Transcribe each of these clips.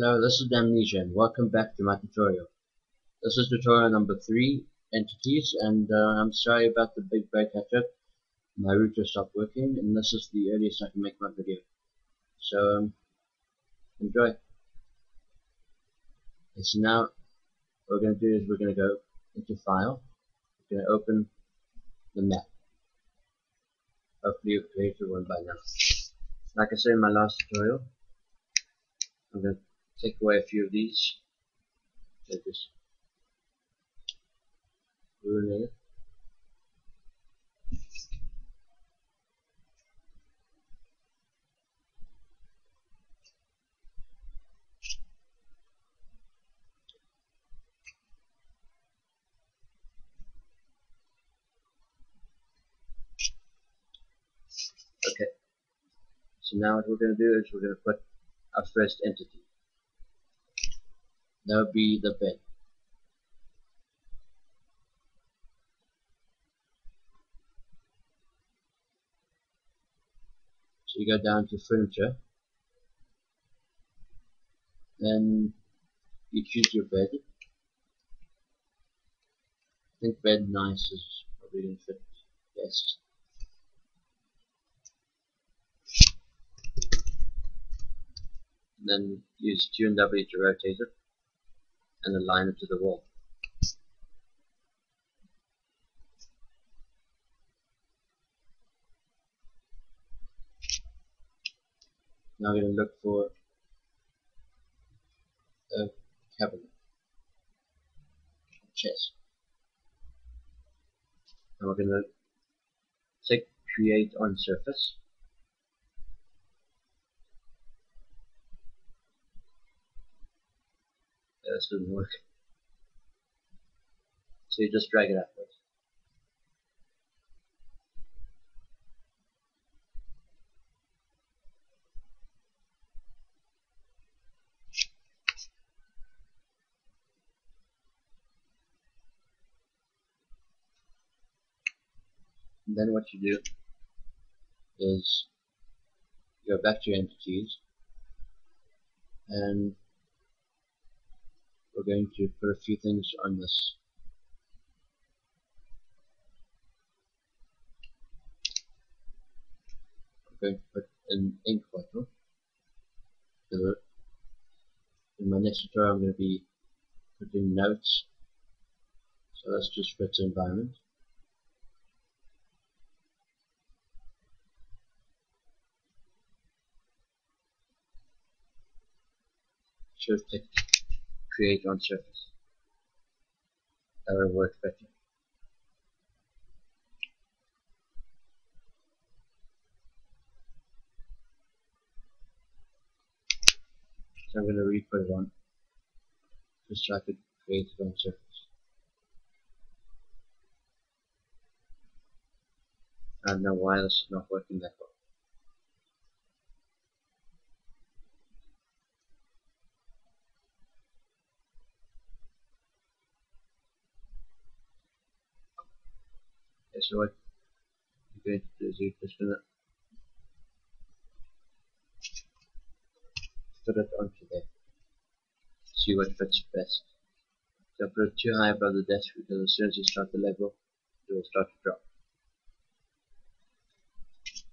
Hello, this is Damnesia and welcome back to my tutorial. This is tutorial number 3, entities, and I'm sorry about the big break I took. My router stopped working and this is the earliest I can make my video. So enjoy. Okay, so now what we're going to do is we're going to go into File, we're going to open the map. Hopefully you've created one by now. Like I said in my last tutorial, I'm going to take away a few of these. So just ruin it. Okay, so now what we're going to do is we're going to put our first entity. That would be the bed. So you go down to furniture, then you choose your bed. I think bed nice is probably going to fit best. Then use Q and W to rotate it and align it to the wall. Now we're going to look for a cabinet, a chest. Now we're going to click Create on Surface. This didn't work. So you just drag it upwards. And then what you do is go back to your entities and we're going to put a few things on this. I'm going to put an ink bottle. In my next tutorial I'm going to be putting notes, so let's just fit the environment. Should click Create on Surface. That will work better. So I'm going to re-put it on, just so I could create it on Surface. I don't know why this is not working that well. Okay, so what you're going to do is you're just going to put it onto there. See what fits best. Don't put it too high above the desk because as soon as you start the level, it will start to drop.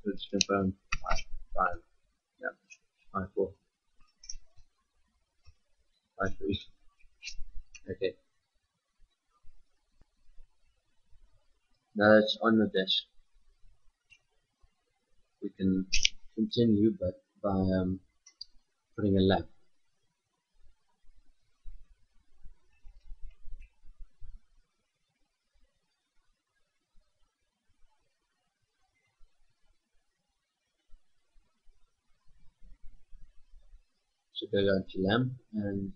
So it's confirmed 5, yeah, 5, 4, 5, 3. Okay. Now that it's on the desk, we can continue, but by putting a lamp. So go down to lamp and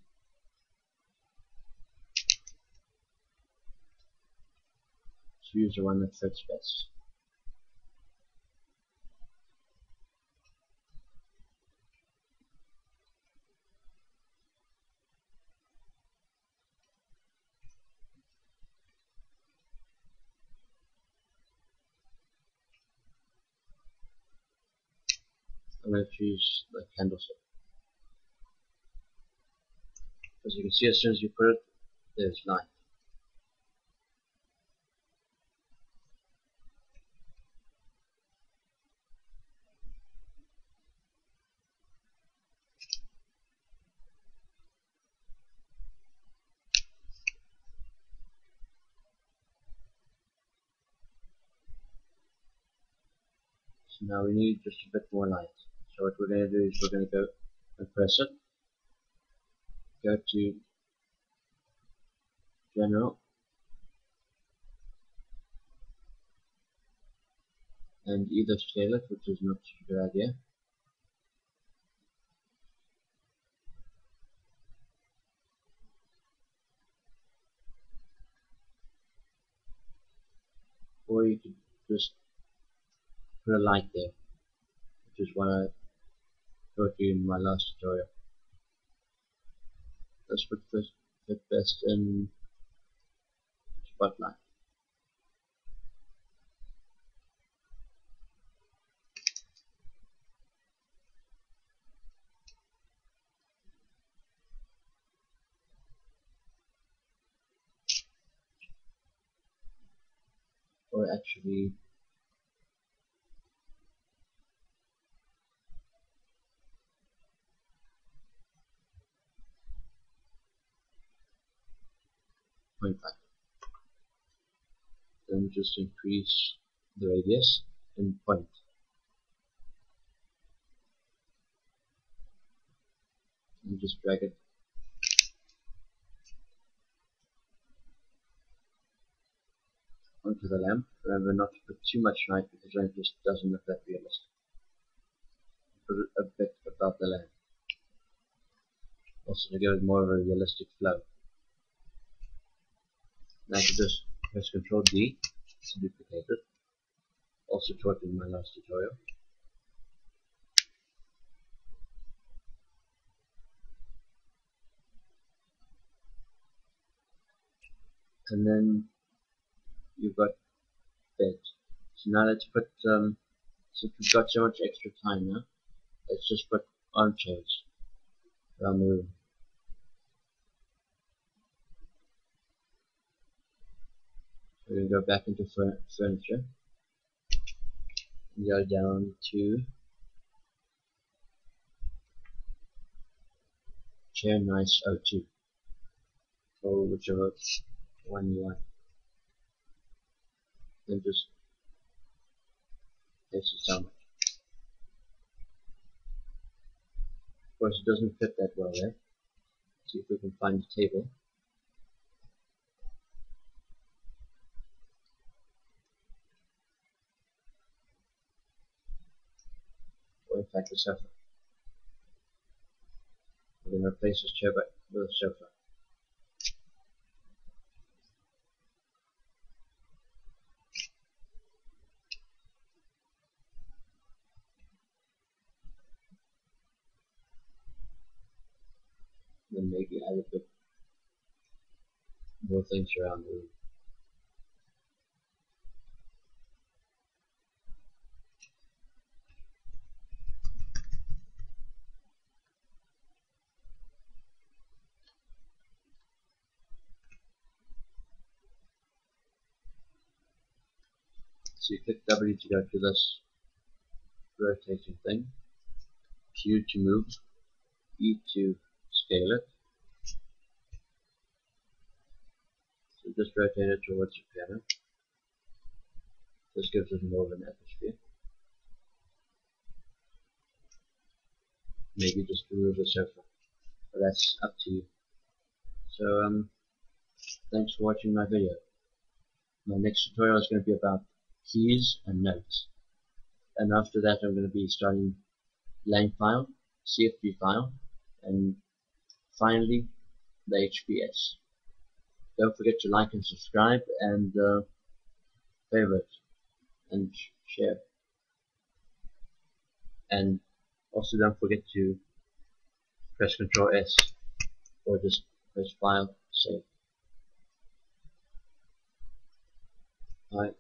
choose the one that fits best. I'm going to choose the candlestick. As you can see, as soon as you put it, there's light. So now we need just a bit more light. So what we're going to do is we're going to go and press it, go to General, and either scale it, which is not a good idea, or you could just put a light there, which is what I showed you in my last tutorial. This would fit best in Spotlight. Or actually, point 0.5. Then just increase the radius and point. And just drag it onto the lamp. Remember not to put too much light because then it just doesn't look that realistic. Put it a bit above the lamp. Also to give it more of a realistic flow. Now I can just press Ctrl D to duplicate it. Also taught in my last tutorial. And then you've got bed. So now let's put, since we've got so much extra time now, let's just put armchairs around the room. So we're going to go back into furniture, and go down to chair nice 02, or whichever one you want. Then just place it down. Of course it doesn't fit that well there. See if we can find a table. Or in fact a sofa. We're going to replace this chair with a sofa. Then maybe add a bit more things around the room. So you click W to go to this rotating thing, Q to move, E to scale it. So just rotate it towards the piano. This gives it more of an atmosphere. Maybe just remove the sofa, but that's up to you. So thanks for watching my video. My next tutorial is going to be about keys and notes, and after that I'm going to be starting lang file, CFG file, and finally the HPS. Don't forget to like and subscribe and favorite and share, and also don't forget to press Ctrl S or just press file, save. Bye.